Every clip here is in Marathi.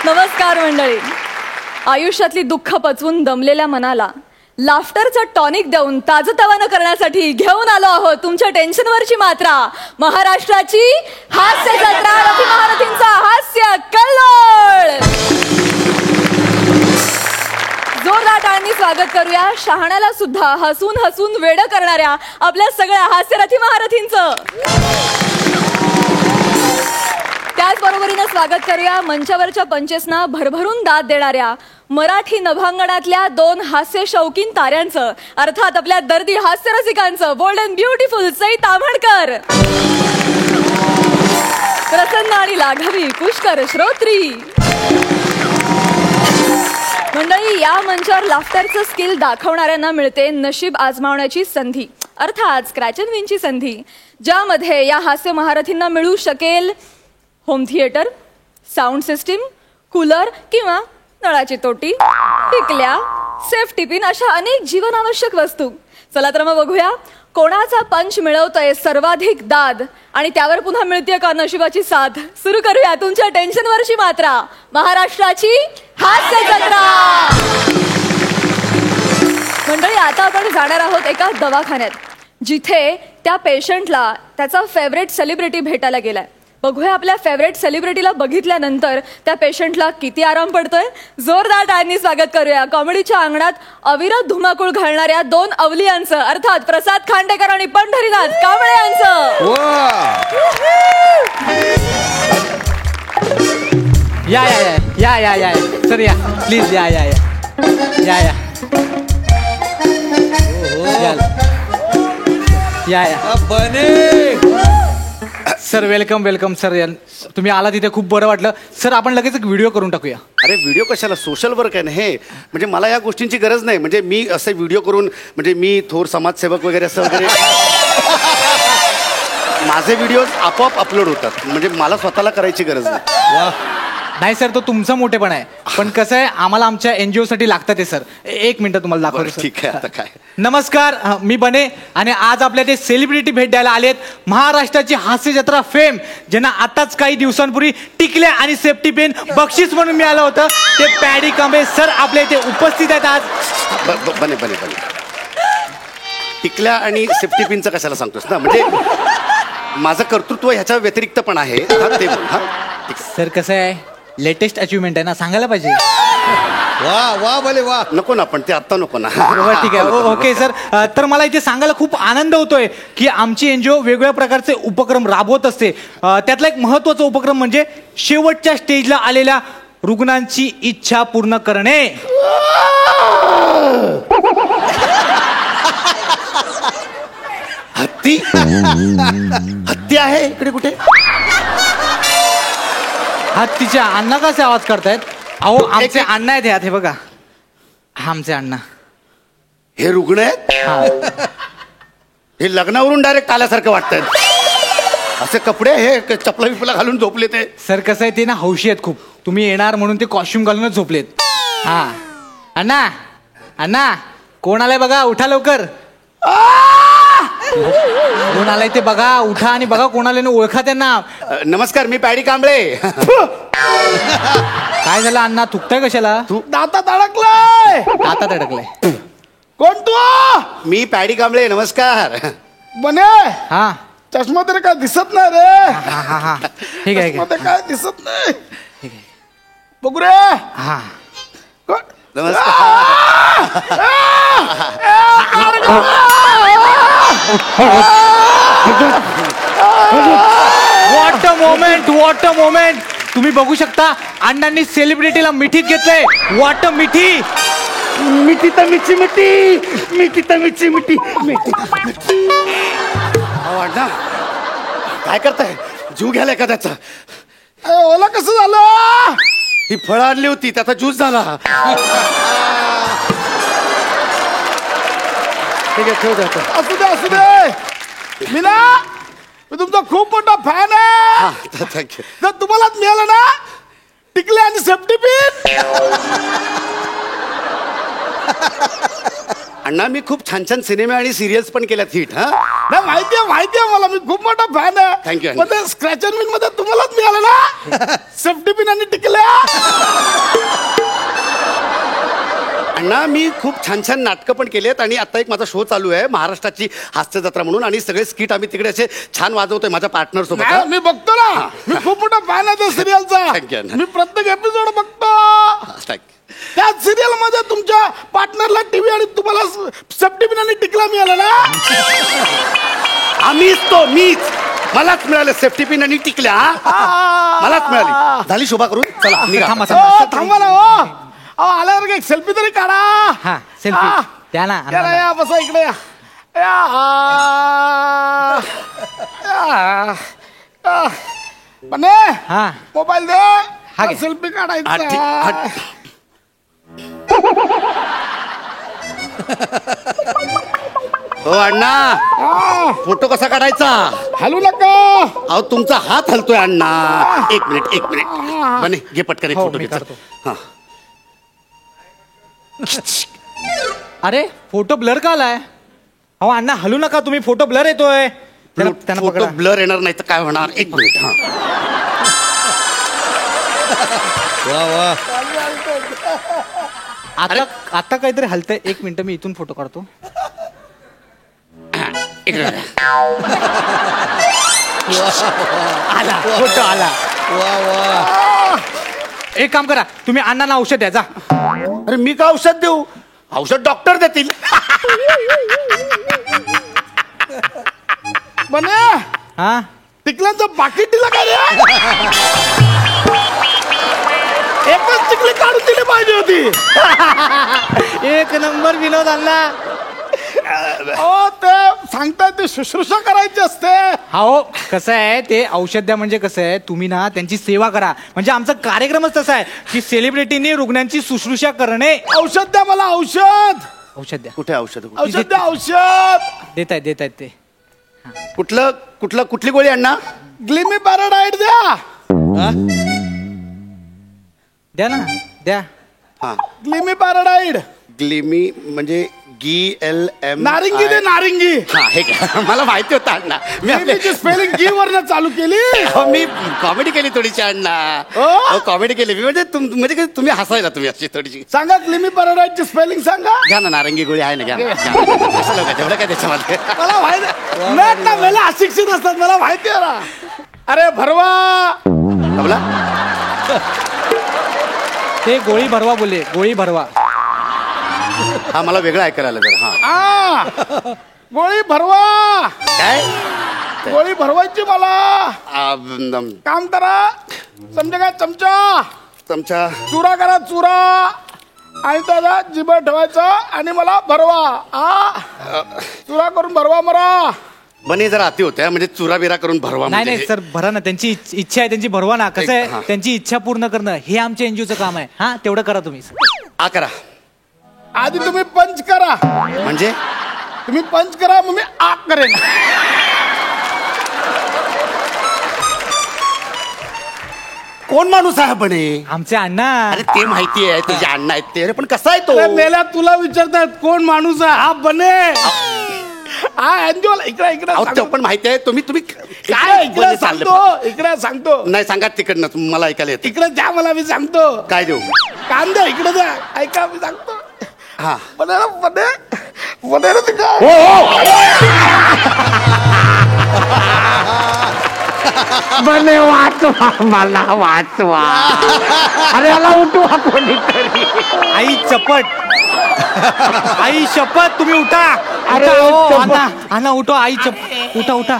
नमस्कार मंडळी. आयुष्यातली दुःख पचवून दमलेल्या मनाला लाफ्टरचं टॉनिक देऊन ताजतवानं करण्यासाठी घेऊन आलो आहोत तुमच्या टेन्शनवरची मात्रा. महाराष्ट्राची हास्य जत्रा, रफी महारथींचा हास्य कल्लोळ. जोरदार टाळ्यांनी स्वागत करूया शहाण्याला सुद्धा हसून हसून वेडं करणाऱ्या आपल्या सगळ्या हास्यरथी महारथींचं. त्याचबरोबरीनं स्वागत करूया मंचावरच्या पंचेसना भरभरून दाद देणाऱ्या मराठी नभांगणातल्या दोन हास्य शौकीन ताऱ्यांचं, अर्थात आपल्या दर्दी हास्यरसिकांचं. Bold and beautiful Sai Tamhankar, प्रसन्न आणि लाघवी पुष्कर श्रोत्री. मंडळी, या मंचावर लाफ्टरचं स्किल दाखवणाऱ्यांना मिळते नशीब आजमावण्याची संधी, अर्थात स्क्रॅच अँड विनची संधी, ज्यामध्ये या हास्य महारथींना मिळू शकेल home theatre, sound system, cooler किंवा नळाची तोटी, टिकल्या, सेफ्टी पिन अशा अनेक जीवनावश्यक वस्तू. चला तर मग बघूया कोणाचा पंच मिळवतोय सर्वाधिक दाद आणि त्यावर पुन्हा मिळते का नशिबाची साथ. सुरू करूया तुमच्या टेन्शनवरची मात्रा, महाराष्ट्राची हास्य जत्रा. मंडळी, आता आपण जाणार आहोत एका दवाखान्यात, जिथे त्या पेशंटला त्याचा फेवरेट सेलिब्रिटी भेटायला गेलाय. बघूया आपल्या फेवरेट सेलिब्रिटीला बघितल्यानंतर त्या पेशंटला किती आराम पडतोय. जोरदार टाळ्यांनी स्वागत करूया कॉमेडीच्या अंगणात अविरत धुमाकूळ घालणाऱ्या दोन अवलियांचं, अर्थात प्रसाद खांडेकर आणि पंढरीनाथ कांबळे यांचं. या या या या या सर, या प्लीज, या या या या या या बने सर. Welcome welcome sir. तुम्ही आला तिथे खूप बरं वाटलं सर. आपण लगेच एक व्हिडिओ करून टाकूया. अरे व्हिडिओ कशाला, सोशल वर्क आहे ना हे. म्हणजे मला या गोष्टींची गरज नाही. म्हणजे मी असे व्हिडिओ करून, म्हणजे मी थोर समाजसेवक वगैरे असं वगैरे माझे व्हिडिओज आपोआप अपलोड होतात. म्हणजे मला स्वतःला करायची गरज नाही. नाही सर, तो तुमचा मोठेपण आहे. पण कसं आहे, आम्हाला आमच्या NGO साठी लागतात ते सर. एक मिनिट तुम्हाला दाखवतो. ठीक आहे, आता काय. नमस्कार, मी बने आणि आज आपल्या ते सेलिब्रिटी भेट द्यायला आलेत. महाराष्ट्राची हास्य जत्रा फेम, ज्यांना आताच काही दिवसांपूर्वी टिकल्या आणि सेफ्टी पेन बक्षीस म्हणून मिळालं होतं, ते पॅडी कांबळे सर आपल्या इथे उपस्थित आहेत आज. बने बने बने टिकल्या आणि सेफ्टी पिनचं कशाला सांगतोस ना. म्हणजे माझं कर्तृत्व ह्याच्या व्यतिरिक्त पण आहे. ते सर कसं आहे, लेटेस्ट अचिव्हमेंट आहे ना, सांगायला पाहिजे. वा वा भले वा. नको ना, पण ते आत्ता नको ना. बरोबर, ठीक आहे. Okay sir. तर मला इथे सांगायला खूप आनंद होतोय की आमची NGO वेगवेगळ्या प्रकारचे उपक्रम राबवत असते. त्यातला एक महत्त्वाचा उपक्रम म्हणजे शेवटच्या स्टेजला आलेल्या रुग्णांची इच्छा पूर्ण करणे. हत्ती हत्ती आहे इकडे कुठे? हत्तीच्या अण्णा कसे आवाज करतायत? अहो, आमचे अण्णा आहेत ह्यात, हे बघा, आमचे अण्णा. हे रुग्ण आहेत? हे लग्नावरून डायरेक्ट आल्यासारखं वाटतंय. असे कपडे, हे चपला बिपला घालून झोपले ते. सर कसं आहे, ते ना हौशी आहेत खूप. तुम्ही येणार म्हणून ते कॉस्ट्युम घालूनच झोपलेत. हा अण्णा, अण्णा कोण आलाय बघा, उठा लवकर. कोण आलाय ते बघा, उठा आणि बघा कोण आले, ओळखा त्यांना. नमस्कार, मी पॅडी कांबळे. काय झालं अण्णा, थुकताय कशाला? दातात अडकलाय. दातात अडकलाय. कोण तू? मी पॅडी कांबळे. नमस्कार. बने, हा चष्मा तरी काय दिसत नाही रे. हा हा हा ठीक आहे. चष्मा काय दिसत नाही. ठीक आहे. बघू रे. हा नमस्कार. What a moment, what a moment. तुम्ही बघू शकता अण्णांनी सेलिब्रिटीला मिठीत घेतलंय. व्हॉट अ मिठी. मिठी तर मिठी मिठी, मिठी तर मिठी मिठी मिठी. अण्णा काय करताय? जीव घ्यायला एखाद्याचा. ओला कसं झालं? ही फळं आणली होती, त्याचा ज्यूस झाला. ठीक आहे, ठेव द्या. असू दे असू दे. मी ना, मी तुमचा खूप मोठा फॅन आहे. थँक्यू. जर तुम्हालाच मिळालं ना टिकले आणि सेफ्टी पिन. अण्णा, मी खूप छान छान सिनेमे आणि सिरियल्स पण केल्यात हिट. हा नाही, माहितीये मला, मी खूप मोठा फॅन आहे. थँक्यू. पण स्क्रॅच अँड विन मध्ये तुम्हालाच मिळालं ना सेफ्टी पिन आणि टिकल्या. अण्णा मी खूप छान छान नाटकं पण केली आणि आता एक माझा शो चालू आहे महाराष्ट्राची हास्य जत्रा म्हणून आणि सगळे स्किट आम्ही तिकडे असे छान वाजवतोय माझ्या पार्टनर सोबत. मी बघतो ना, मी खूप मोठा फॅन आहे त्या Thank you, सिरियलचा. अण्णा. मी प्रत्येक एपिसोड बघतो. Thank you. त्या सिरियल मध्ये तुमच्या पार्टनरला टीव्ही आणि तुम्हाला सेफ्टी पिन आणि टिकला मिळाला ना. मीच मलाच मिळाले सेफ्टी पिन आणि टिकल्या. मलाच मिळाली. झाली शोभा करून चला निघा. थांबा ना. आल्यावर एक सेल्फी तरी काढा. हा सेल्फी द्या ना. या बसा इकडे या. पण हा मोबाईल दे. हा घे. सेल्फी हा, काढायचा. हो अण्णा फोटो कसा काढायचा? हलू नका. अहो तुमचा हात हलतोय अण्णा. एक मिनिट बने घे पटकन एक हो, फोटो मी घे. काढतो. हा अरे फोटो ब्लर का आलाय? अहो अण्णा हलू नका तुम्ही, फोटो ब्लर येतोय. त्यांना फोटो पकडा. ब्लर येणार नाही तर काय होणार? एक मिनिट. हा आता काहीतरी हलतंय. एक मिनिट मी इथून फोटो काढतो. इकडे बघा. आला फोटो आला. एक काम करा तुम्ही अण्णांना औषध द्या जा. अरे मी का औषध देऊ? औषध डॉक्टर देतील. बने हा टिकल्यांचं पाकिट दिलं का रे? एकच टिकली काढून दिली पाहिजे होती. एक नंबर विनोद अण्णा. हो ते सांगताय ते शुश्रूषा करायची असते. हो कसं आहे ते औषध द्या म्हणजे कसं आहे तुम्ही ना त्यांची सेवा करा. म्हणजे आमचा कार्यक्रमच तसा आहे की सेलिब्रिटीनी रुग्णांची शुश्रूषा करणे. औषध द्या मला. औषध द्या. कुठे औषध? औषध द्या. औषध देत आहेत ते. कुठली गोळी अण्णा? ग्लिमी पॅराडाईट द्या. द्या ना द्या. हा ग्लिमी पॅराडाईट. ग्लिमी म्हणजे GLM. नारिंगी दे. नारिंगी. हा हे काय मला माहिती होतं अण्णा. ग्लिमीची स्पेलिंग गी वरनं चालू केली. मी कॉमेडी केली थोडीशी अण्णा. हो? कॉमेडी केली मी म्हणजे म्हणजे तुम्ही हसायला तुम्ही अशी थोडीशी. सांगा ग्लिमी पॅराडाईटची स्पेलिंग सांगा. घ्या ना नारंगी गोळी आहे ना घ्या. जेवढं काय त्याच्यामध्ये. मला माहिती नाही ना, मला अशिक्षित असतात मला माहिती आहे ना. अरे भरवा. बोला ते गोळी भरवा बोलले. गोळी भरवा. हा मला वेगळं ऐकायला आलं जरा. आ, गोळी भरवा. काय गोळी भरवायची मला. काम करा. समजा काय चमचा चुरा करा. चुरा आणि त्याला जिभेवर ठेवायचा आणि मला भरवा. चुरा करून भरवा मला. बने जरा अति होत्या म्हणजे चुरा बिरा करून भरवा. नाही नाही सर भरा ना. त्यांची इच्छा आहे त्यांची भरवा ना. कसं हा. आहे त्यांची इच्छा पूर्ण करणं हे आमच्या एनजीओचं काम आहे. हा तेवढं करा तुम्ही. करा. आधी तुम्ही पंच करा. म्हणजे तुम्ही पंच करा मग मी आक करेन. कोण माणूस आहे बने? आमचे अण्णा. अरे ते माहिती आहे तुझे अण्णा आहेत ते. अरे पण कसा आहे तो? अरे मेल्या तुला विचारतात कोण माणूस आहे. हा बने. हा एनजीओ. इकडे इकडे अहो, ते पण माहिती आहे. तुम्ही काय इकडे सांगतो. इकडे सांगतो. नाही सांगा तिकडनं मला ऐकायला येतं. इकडे द्या मला. मी सांगतो. काय देऊ? कांदा इकडे द्या. ऐका मी सांगतो. हा बने बने वाचवा मला वाचवा. अरे याला उठवा कोणीतरी. आई चपट. आई शपथ तुम्ही उठा. अरे, उठा, हो, चपट. अण्णा उठा. आई चपट. उठा.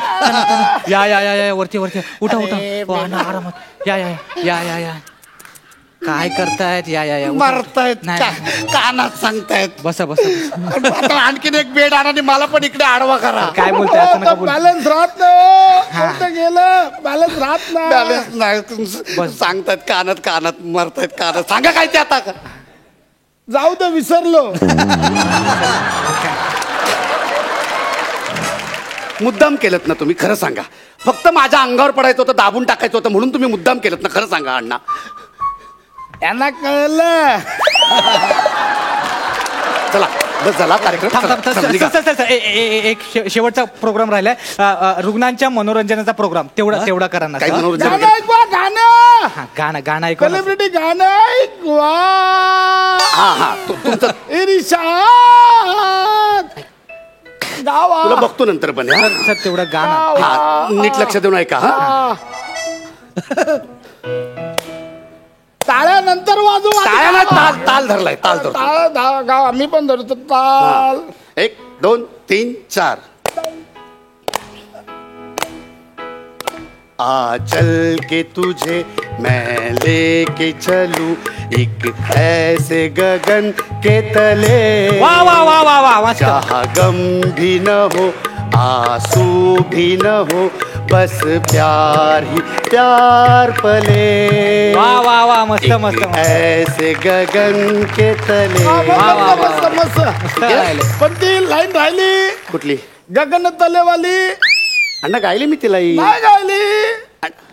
या वरती उठा. हो, अण्णा आरामात. या काय करतायत? या मारतायत नाही. कानात सांगतायत. बसा. आता आणखीन एक बेड आणा आणि मला पण इकडे आडवा करा. काय बोलताय असं नका बोलू. बॅलन्स राहत नाही. गेलं बॅलन्स राहत नाही. बॅलन्स नाही सांगतायत कानात मारतायत कानात. सांगा काय ते आता. जाऊ दे विसरलो. मुद्दाम केलं ना तुम्ही? खरं सांगा. फक्त माझ्या अंगावर पडायचं होतं, दाबून टाकायचं होतं म्हणून तुम्ही मुद्दाम केलं ना? खरं सांगा अण्णा. यांना कळलं. चला बस झाला कार्यक्रम. चला, निघा. एक शेवटचा प्रोग्राम राहिलाय. रुग्णांच्या मनोरंजनाचा प्रोग्राम तेवढा करा ना. काही मनोरंजन गाणं वगैरे? ऐकवा. गाणं गाणं ऐकू ना. सेलिब्रिटी गाणं ऐकवा. हा तुमचं तुला बघतो नंतर पण हा? सर तेवढं गाणं हा, नीट लक्ष देऊन ऐका हा. टाळ्या नंतर वाजू. टाळ्या नाही, ताल धरलाय, ताल धरतो. टाळ गाव आम्ही पण धरतो ताल. 1 2 3 4. आ चल के तुझे मैं लेके चलूं एक ऐसे गगन के तले. वा वा वा वा वा मस्त. जहाँ गम भी न हो आंसू भी न हो बस प्यार ही प्यार पले. वा वा वा मस्त मस्त एक मस्त. ऐसे गगन के तले. मस्त मस्त. पण ती लाईन राहिली कुठली गगन तलेवाली. अण्णा गायली मी ती लाईन. नाही गायली.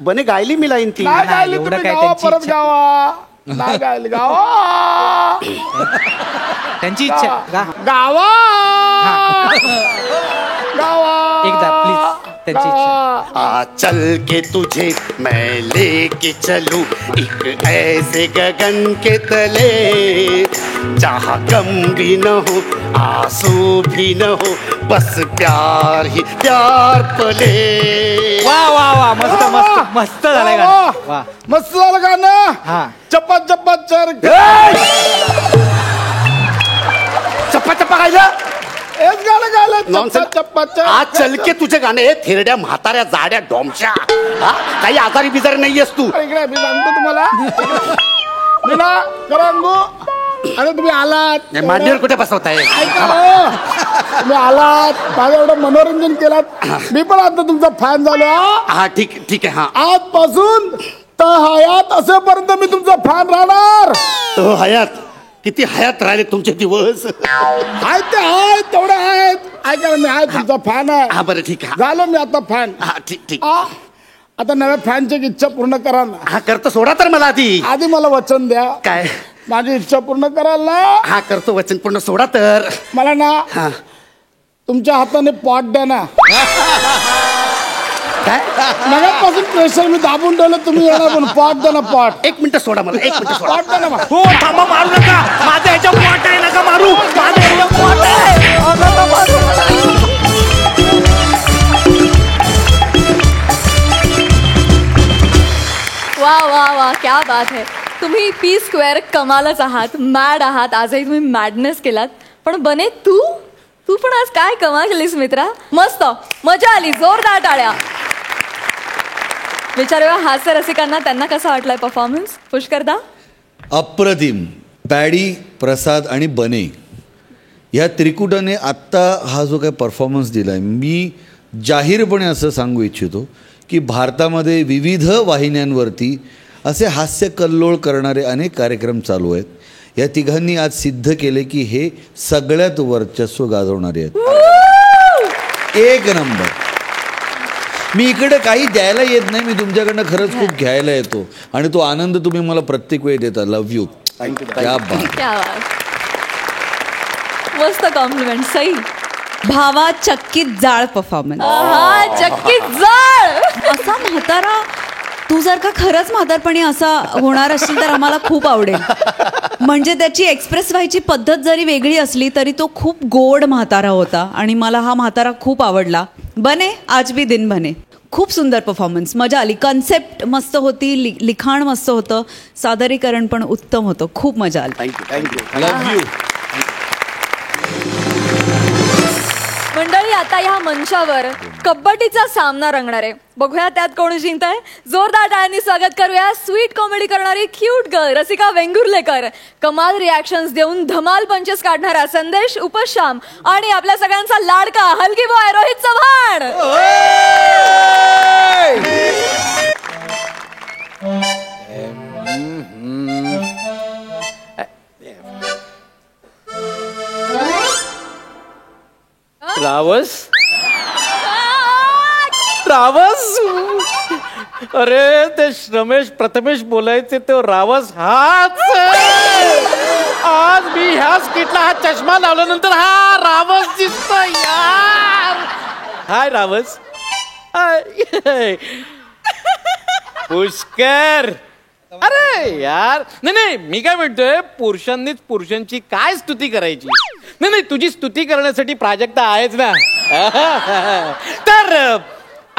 बने गायली मी लाईन ती. नाही गायली. एवढं तुम्ही काय गावा त्यांची परत इच्छा. गावा. नाही गायली गावा. त्यांची इच्छा गा गावा गावा एकदा प्लीज त्यांची इच्छा. आ चल के तुझे मैं लेके चलूं एक ऐसे गगन के तले जहाँ गम भी न हो आंसू भी न हो बस प्यार ही प्यार पले. वा वा वा मस्त मस्त मस्त झालंय गाणं. वा मस्त झालं हा. गाणं. चप्पा चप्पा चर चप्पा चप्पा गायला हेच गाणं गायलं. नॉनसेन्स. चप्पा चप्पा आज चल के तुझे गाणे हे थेरड्या म्हाताऱ्या जाड्या डोमच्या हा? काही आजारी बिजारी नाहीयेस तू. इकडे मी सांगतो तुम्हाला. मीना करंगू आणि तुम्ही आलात. मांडीवर कुठे बसवताय. ऐका हो. तुम्ही आलात माझं एवढं मनोरंजन केलात. मी पण आता तुमचा फॅन झालो हा. हा ठीक ठीक आहे. हा आजपासून तर हयात असेपर्यंत मी तुमचा फॅन राहणार. हो हयात किती हयात राहिले तुमचे दिवस. आहेत ते आहेत तेवढे आहेत. ऐका ना, मी आहे तुमचा फॅन आहे. हा बरं ठीक आहे. झालो मी आता फॅन. हा ठीक ठीक. आता नव्या फॅनची इच्छा पूर्ण करा ना. हा करतो सोडा तर मला आधी. आधी मला वचन द्या. काय. माझी इच्छा पूर्ण कराल ना. हा करतो वचन पूर्ण सोडा तर. मला ना हा तुमच्या हाताने पॉट द्या ना. काय. नव्यापासून प्रेशर मी दाबून ठेवलं. तुम्ही येणार पण पॉट द्या ना. पॉट 1 मिनिट सोडा मला. 1 मिनिट सोडा. पॉट द्या ना मला. हो थांबा मारू नका. माझं ह्याच्या पोट आहे नका मारू. माझं ह्याच्या पोट आहे. वा वा वा क्या बात है. तुम्ही पी स्क्वेअर कमालच आहात. मॅड आहात. आजही तुम्ही मॅडनेस केलात. पण बने तू तू पण आज काय कमाल केलीस मित्रा. मस्त मजा आली. जोरदार टाळ्या. विचारूया हास्य रसिकांना त्यांना कसा वाटलाय परफॉर्मन्स. पुष्करदा. अप्रतिम. पॅडी, प्रसाद आणि बने या त्रिकुटाने आत्ता हा जो काही परफॉर्मन्स दिला आहे, मी जाहीरपणे असं सांगू इच्छितो की भारतामध्ये विविध वाहिन्यांवरती असे हास्य कल्लोळ करणारे अनेक कार्यक्रम चालू आहेत. या तिघांनी आज सिद्ध केले की हे सगळ्यात वर्चस्व गाजवणारे आहेत. 1 नंबर. मी इकडे काही द्यायला येत नाही. मी तुमच्याकडनं खरंच खूप घ्यायला येतो आणि तो आनंद तुम्ही मला प्रत्येक वेळी देता. Love you. क्या बात. क्या बात. मस्त कॉम्प्लिमेंट. सई. भावा चक्कीत जाळ परफॉर्मन्स. हा चक्कीत जाळ. असा म्हातारा तू जर का खरंच म्हातारपणी असा होणार असेल तर आम्हाला खूप आवडेल. म्हणजे त्याची एक्सप्रेस व्हायची पद्धत जरी वेगळी असली तरी तो खूप गोड म्हातारा होता आणि मला हा म्हातारा खूप आवडला. बने आज भी दिन बने. खूप सुंदर परफॉर्मन्स. मजा आली. कन्सेप्ट मस्त होती. लिखाण मस्त होतं. सादरीकरण पण उत्तम होतं. खूप मजा आली. Thank you thank you. Love you. मंडळी आता या मंचावर कबड्डीचा सामना रंगणार आहे. बघूया त्यात कोण जिंकत आहे. जोरदार टाळ्यांनी स्वागत करूया स्वीट कॉमेडी करणारी क्यूट गर्ल रसिका वेंगुर्लेकर. कमाल रिॲक्शन्स देऊन धमाल पंचेस काढणारा संदेश उपश्याम आणि आपल्या सगळ्यांचा लाडका हलकी बॉय रोहित चव्हाण. रावस रावस. अरे ते रमेश प्रथमेश बोलायचे तो रावस हाच. आज मी ह्या स्किटला हा चष्मा लावल्यानंतर हा रावस दिसतोय यार. हाय रावस. हाय पुष्कर. अरे यार नाही नाही मी काय म्हणतोय पुरुषांनीच पुरुषांची काय स्तुती करायची. नाही नाही तुझी स्तुती करण्यासाठी प्राजक्ता आहेच ना. तर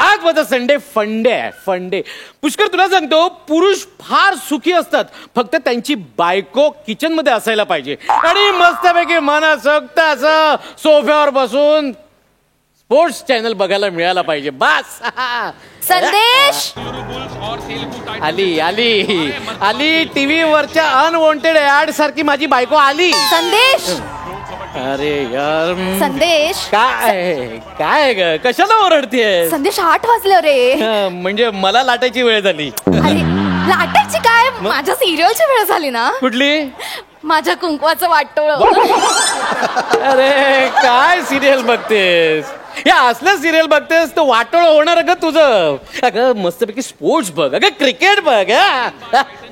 आज माझा संडे फंडे आहे, फंडे. पुष्कर, तुला सांगतो, पुरुष फार सुखी असतात, फक्त त्यांची बायको किचन मध्ये असायला पाहिजे आणि मस्तपैकी मनसोक्त असं सोफ्यावर बसून स्पोर्ट्स चॅनल बघायला मिळायला पाहिजे. बस. संदेश आली आली आली टीव्ही वरच्या अनवॉन्टेड ऍड सारखी माझी बायको आली. संदेश अरे यार. संदेश काय काय ग, कशाला ओरडतेय? संदेश 8 वाजले रे. म्हणजे मला लाटायची वेळ झाली. अरे लाटायची काय, माझ्या सिरियलची वेळ झाली ना. कुठली? माझ्या कुंकवाचं वाटोळ. अरे काय सिरियल बघतेस? या असलं सिरियल बघतेस तर वाटोळ होणार ग तुझं. अगं मस्तपैकी स्पोर्ट्स बघ, अगं क्रिकेट बघ.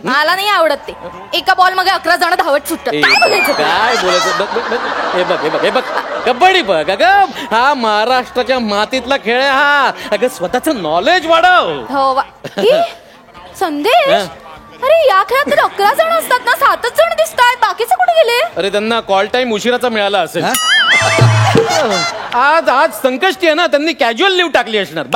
मला नाही आवडत ते. एका बॉल मध्ये 11 जण धावत सुटतात. काय बघायचं? काय बोलायचं? बघ बघ बघ, हे बघ हे बघ हे बघ, कबड्डी बघ. अगं हा महाराष्ट्राच्या मातीतला खेळ आहे हा. अगं स्वतःचं नॉलेज वाढव. हो संदेश, अरे या खेळात तर 11 जण असतात ना, 7च जण दिसतात. बाकीचे कुठे गेले? अरे त्यांना कॉल टाइम उशिराचा मिळाला असेल. आज संकष्टी आहे ना, त्यांनी कॅज्युअल लिव्ह टाकली असणार.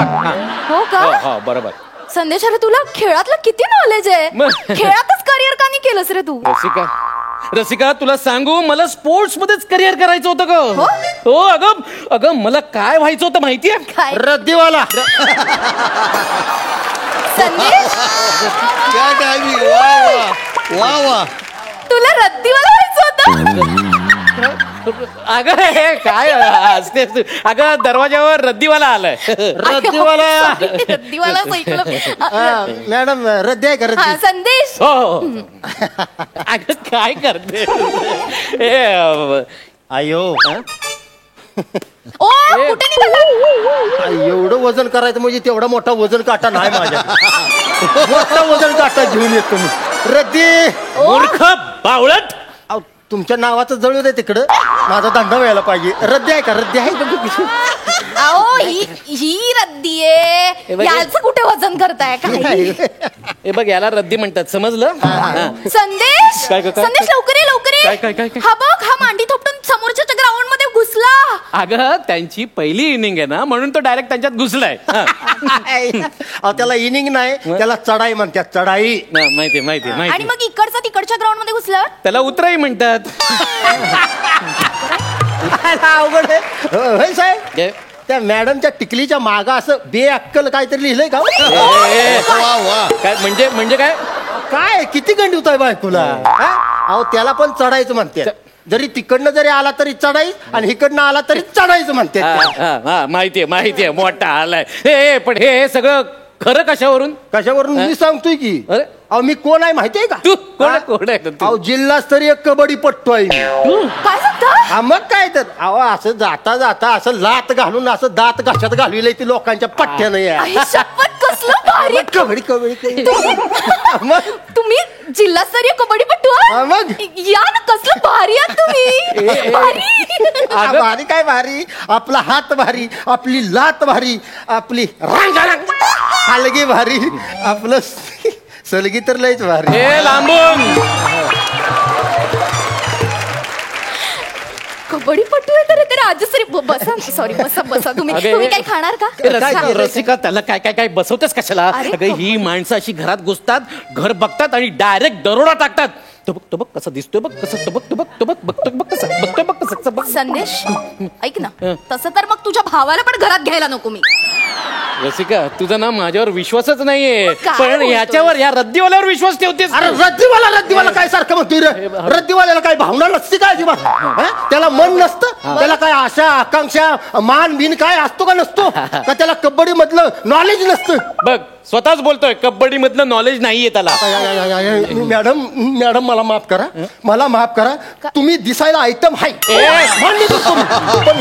हो का? हो बरोबर. संदेश, अरे तुला खेळातलं किती नॉलेज आहे. खेळातच करिअर का नाही केलंस रे तू? रसिका तुला सांगू, मला स्पोर्ट्स मध्येच करिअर करायचं होतं ग. हो अगं मला काय व्हायचं होतं माहितीये? काय? रद्दीवाला. संदेश, क्या टायमिंग. वा वा वा वा. तुला रद्दीवाला व्हायचं होतं? अगं हे काय असतेस तू? अगं दरवाजावर रद्दीवाला आलाय. रद्दीवाला. रद्दीवाला ऐकलं. मॅडम रद्दी आहे का? हा, संदेश. हो. अगं काय करते? अयो ओ कुठे निघाला? एवढं वजन करायचं म्हणजे तेवढा मोठा वजन काटा नाही माझ्या. मोठा वजन काटा घेऊन येतो मी. रद्दी. मूर्ख बावळट. अहो, तुमच्या नावाचं जळू दे तिकडं, माझा धंदा व्हायला पाहिजे. रद्दी आहे का? रद्दी आहे का? अहो ही रद्दी आहे. याचं कुठे वजन करताय काय? हे बघ याला रद्दी म्हणतात, समजलं? संदेश, काय, काय, काय? संदेश लवकर ये, लवकर काय, काय, काय, ये. काय? हा बघ, हा मांडी थोपटून समोरच्या ग्राउंड मध्ये घुसला. अगं त्यांची पहिली इनिंग आहे ना, म्हणून तो डायरेक्ट त्यांच्यात घुसलाय. अहो, त्याला इनिंग नाही, त्याला चढाई म्हणतात. चढाई. माहिती आणि मग इकडचा तिकडच्या ग्राउंड मध्ये घुसल्यावर त्याला उतराई म्हणतात. अवघड आहे. होय साहेब, त्या मॅडमच्या टिकलीच्या मागा असं बेअक्कल काहीतरी लिहिलंय का? वा वा. काय म्हणजे काय? काय किती गंडीवत आहे बायकोला? अहो त्याला पण चढायचं म्हणते. जरी तिकडनं जरी आला तरी चढाई, आणि इकडनं आला तरी चढायचं म्हणते. माहितीये मोठा आलाय. हे पण हे सगळं खरं कशावरून? कशावरून मी सांगतोय की. अरे अहो मी कोण आहे माहितीये का? तू कोण आहे? अहो जिल्हास्तरीय कबड्डी पट्टू आहे मी. काय सांगता? हा मग काय तर. अहो असं जाता जाता असं लात घालून असं दात घाशात घालविलंय ती लोकांच्या पठ्ठ्यानं. आई शपथ, कसलं भारी. कबड्डी. मग तुम्ही जिल्हास्तरीय कबड्डीपटू हा, मग? या ना, कसलं भारी आहात तुम्ही. भारी. भारी काय भारी? आपला हात भारी, आपली लात भारी, आपली रांग हलगी भारी, आपलं सलगी तर लयच भारी. हे लांबून कबड्डीपटू आहे तर राजश्री. बसा, सॉरी, बसा. तुम्ही काय खाणार का? रसिका त्याला काय बसवतेस कशाला? अरे, अगं ही माणसं अशी घरात घुसतात, घर बघतात आणि डायरेक्ट दरोडा टाकतात. तो बघ कसा दिसतोय बघ, कसं बघतोय बघ कसं बघ. संदेश ऐक ना, तसं तर मग तुझ्या भावाला पण घरात घ्यायला नको मी. रसिका तुझा ना माझ्यावर विश्वासच नाहीये, काय पण बोलतोय? याच्यावर या रद्दीवाल्यावर विश्वास ठेवतेस. अरे रद्दीवाला काय सारखं म्हणतोय रे? रद्दीवाल्याला काय भावना नसते काय अजिबात? त्याला मन नसतं? त्याला काय आशा आकांक्षा मान बिन काय असतो का नसतो? का त्याला कबड्डी मधलं नॉलेज नसतं? बघ स्वतःच बोलतोय कबड्डी मधलं नॉलेज नाहीये त्याला. मॅडम मला माफ करा. तुम्ही दिसायला आयटम हाय, पण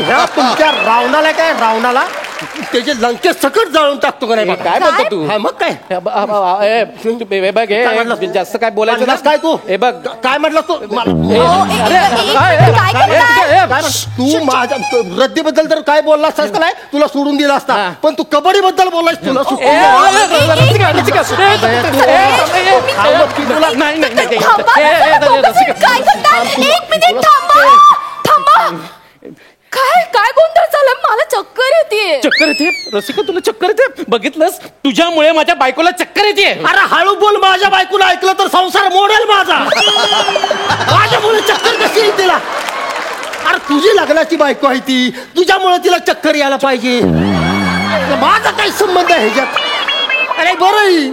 ह्या तुमच्या रावणाला त्याचे लंके सकट जाळून टाकतो का नाही? काय बोलतो तू? हा मग काय? बघ जास्त काय बोलायचं म्हणलास काय तू? हे बघ काय म्हटलं तू? तू माझ्या रद्दीबद्दल तर काय बोललास काय? तुला सोडून दिला असता, पण तू कबड्डी बद्दल बोललास, तुला काय करताय? एक मिनिट थांबा. काय गोंधळ झाला? मला चक्क रसिका तुला चक्कर येते बघितलंस तुझ्यामुळे माझ्या बायकोला चक्कर येते. अरे हळू बोल, माझ्या बायकोला ऐकलं तर संसार मोडेल माझा. माझ्यामुळे चक्कर कशी येईल तिला? अरे तुझी लग्नाची बायको आहे ती, तुझ्यामुळे तिला चक्कर यायला पाहिजे. माझा काही संबंध आहे ह्याच्यात? अरे बरं,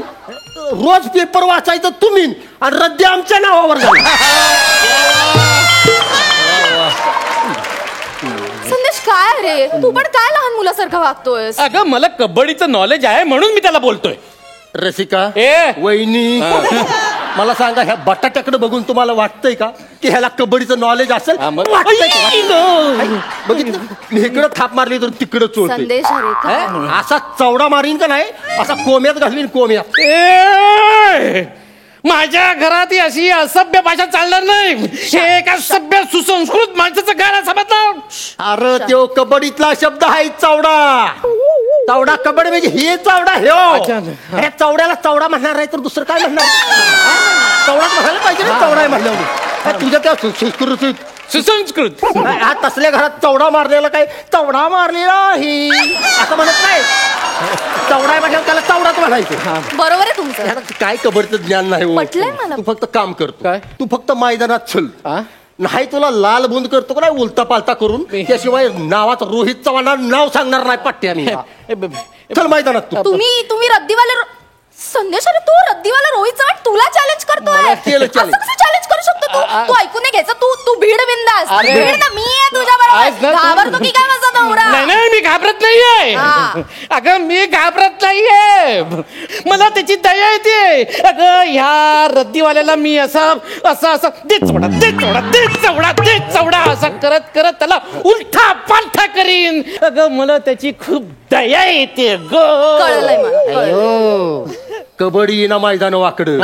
रोज पेपर वाचायचं तुम्ही आणि रद्दी आमच्या नावावर झाली. संदेश काय रे, तू पण काय लहान मुलासारखा वागतोयस? अगं मला कबड्डीचं नॉलेज आहे म्हणून मी त्याला बोलतोय. रसिका ए वहिनी, मला सांगा, ह्या बटाट्याकडे बघून तुम्हाला वाटतंय का की ह्याला कबड्डीचं नॉलेज असेल? वाटतंय का? बघितलं, मी इकडं थाप मारली तर तिकडं चोळतोय. संदेश अरे काय? असा चवडा मारीन का नाही, असा कोम्यात घालवीन कोम्यात. माझ्या घरात ही अशी असभ्य भाषा चालणार नाही. हे एका सभ्य सुसंस्कृत माणसाचं घर समजलं. अरे तो कबड्डीतला शब्द आहे चवडा. चवडा कबड्डी म्हणजे हे चवडा अच्छा. हे. अरे चवड्याला चवडा म्हणणार आहे तर दुसरं काय म्हणणार? चवडा म्हणायला पाहिजे ना, चवडा आहे म्हणल्यावर. तुझ्या त्या सुसंस्कृत हा तसल्या घरात चवडा मारलेला काय, चवडा मारलेला ही असं म्हणत नाही. चवडा आहे म्हटल्यावर त्याला चवडाच म्हणायचं. बरोबर आहे तुमचं. ह्याला काय कबड्डीचं ज्ञान नाही हो. पटलंय मला. तू फक्त काम करतो काय? तू फक्त मैदानात चल. नाही तुला लाल बुंद करतो का नाही उलता पालता करून, त्याशिवाय नावात रोहित चव्हाण नाव सांगणार नाही पट्ट्याने. चल मैदानात तू. तुम्ही रद्दीवाले संदेश, अरे तू रद्दीवाला रोहित चव्हाण तुला चॅलेंज करतोय. मला केलं असं challenge. कसं चॅलेंज करू शकतो तू? तू ऐकून नाही घ्यायचं. तू भीड बिंदास. अरे. भीड ना, मी आहे तुझ्या आज ना बरोबर. तू- घाबरतो की काय माझा नवरा? नाही मी घाबरत नाहीये. हा. अगं मी घाबरत नाहीये, मला त्याची दया येते. अगं ह्या रद्दीवाल्याला मी असं दे चवडा असं करत करत त्याला उलटा पालथा करीन. अगं मला त्याची खूप दया येते ग. कळलंय मला, कळलं. कबड्डी ना मैदान वाकडं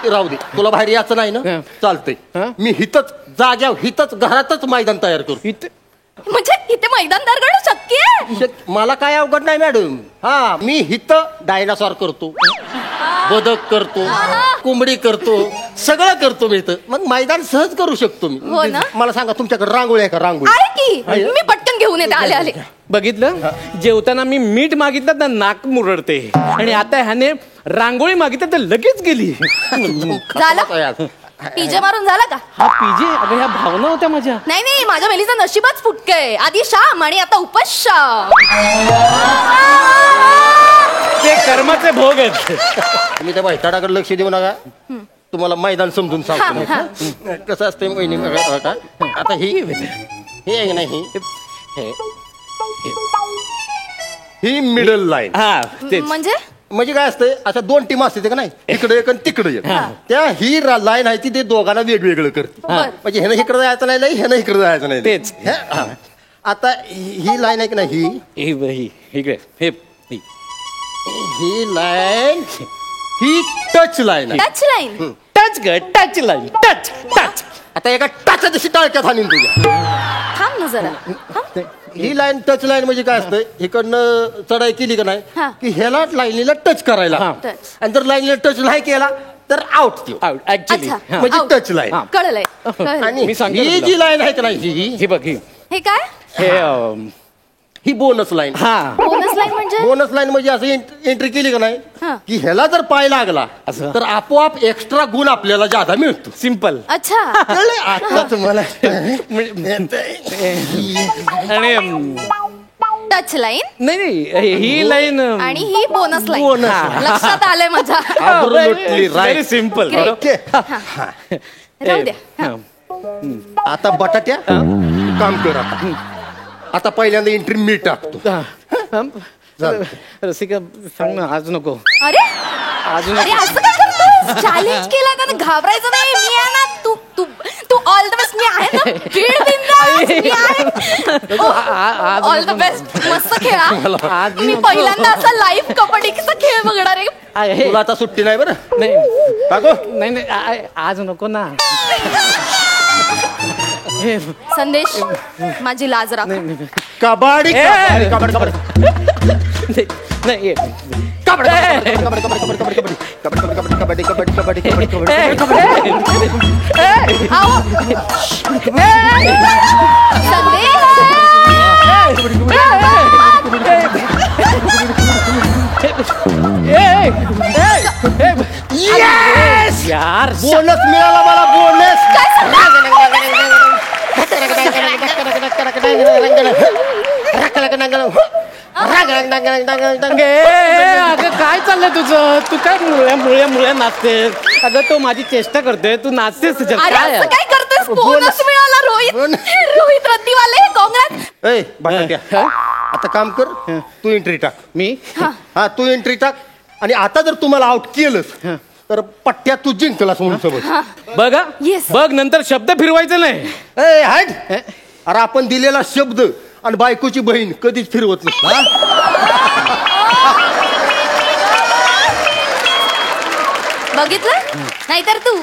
राहू दे, तुला बाहेर यायचं नाही ना, चालतंय. मी हितच जाग्यावर हितच घरातच मैदान तयार करू. म्हणजे इथे मैदान तयार करणं शक्य आहे? मला काय अवघड नाही मॅडम. हा मी हित डायनासॉर करतो, बदक करतो, कोंबडी करतो, सगळं करतो मी इथं. मग मैदान सहज करू शकतो मी. हो ना? मला सांगा, तुमच्याकडे रांगोळी आहे का? रांगोळी आहे की, मी पटकन घेऊन येते. आले आले. बघितलं, जेवताना मी मीठ मागितलं तर नाक मुरडते, आणि आता ह्याने रांगोळी मागितलं तर लगेच गेली. झालं? पीजे मारून झाला का? हा पीजे, अगं ह्या भावना होत्या माझ्या. नाही माझ्या मेलीचं नशीबच फुटकय. आधी शाम आणि आता उपशाम. ते कर्माचे भोग आहेत. तुम्ही त्या बैठाडाकडे लक्ष देऊ नका. तुम्हाला मैदान समजून सांगतो. कसं असतं वहिनी बघा, आता ही आहे नाही, ही मिडल लाईन. हा तेच. म्हणजे काय असतंय, अशा दोन टीम असते का नाही, इकडे एक आणि तिकडे एक. त्या ही लाईन आहे ती ते दोघांना वेगवेगळं करते. म्हणजे ह्यानं इकडे जायचं नाही, ह्यानं इकडे जायचं नाही. तेच. आता ही लाईन आहे की नाही, ही लाईन ही टच लाईन आहे. Touch line. Touch line. Touch. आता एका टाचा दिवशी टाळक्यात हाणीन तुझ्या. थांब ना जरा. ही लाईन टच लाईन म्हणजे काय असतं, इकडनं चढाई केली का नाही की ह्याला लाईनीला टच करायला, आणि जर लाईनीला टच नाही केला तर आउट. ऍक्च्युली म्हणजे टच लाईन. कळलंय. आणि मी सांगेन ही तुला. जी लाईन आहे का नाही, हे बघ हे काय? ही बोनस लाईन. बोनस लाईन म्हणजे? बोनस लाईन म्हणजे असं एंट्री केली का नाही की ह्याला जर पाय लागला तर आपोआप एक्स्ट्रा गुण आपल्याला जादा मिळतो. सिंपल. अच्छा. आता तुम्हाला आणि टच लाईन नाही ही लाईन आणि ही बोनस लाईन. बोनस लक्षात आलंय माझ्या. Very simple. राहू द्या. आता बटाट्या काम कर. आता पहिल्यांदा एंट्री मी टाकतो. रसिका सांग ना, आज नको. अरे असं काय करतोस? चॅलेंज केला का? घाबरायचं नाही. मी आहे ना. तू ऑल द बेस्ट. मी आहे ना. भीड बिंदास. मी आहे. All the best. मस्त खेळा. मी पहिल्यांदा असा लाईव्ह कबड्डीचा खेळ बघणार आहे. तुला आता सुट्टी नाही बरं. नाही आज नको ना. संदेश, माझी लाज राख. कबड्डी नाही संदेश. यार बोनस मिळाला मला, बोनस. अगं काय चाललंय तुझं? तू काय मुळ्या नाचतेस? अगं तो माझी चेष्टा करतोय, तू नाचतेस त्याच्यात अरे काय? असं काय करतोस? बोनस मिळाला रोहित. रोहित रद्दीवाले काँग्रेस. ए बटाट्या, आता काम कर, तू एंट्री टाक. मी हा तू एंट्री टाक. आणि आता जर तुम्हाला आउट केलंस तर पट्ट्या तू जिंकलास म्हणून समज. बघा Yes. बघ, नंतर शब्द फिरवायचे नाही. ए हट. अरे आपण दिलेला शब्द आणि बायकोची बहीण कधीच फिरवत नसतो. बघितलं? नाहीतर तू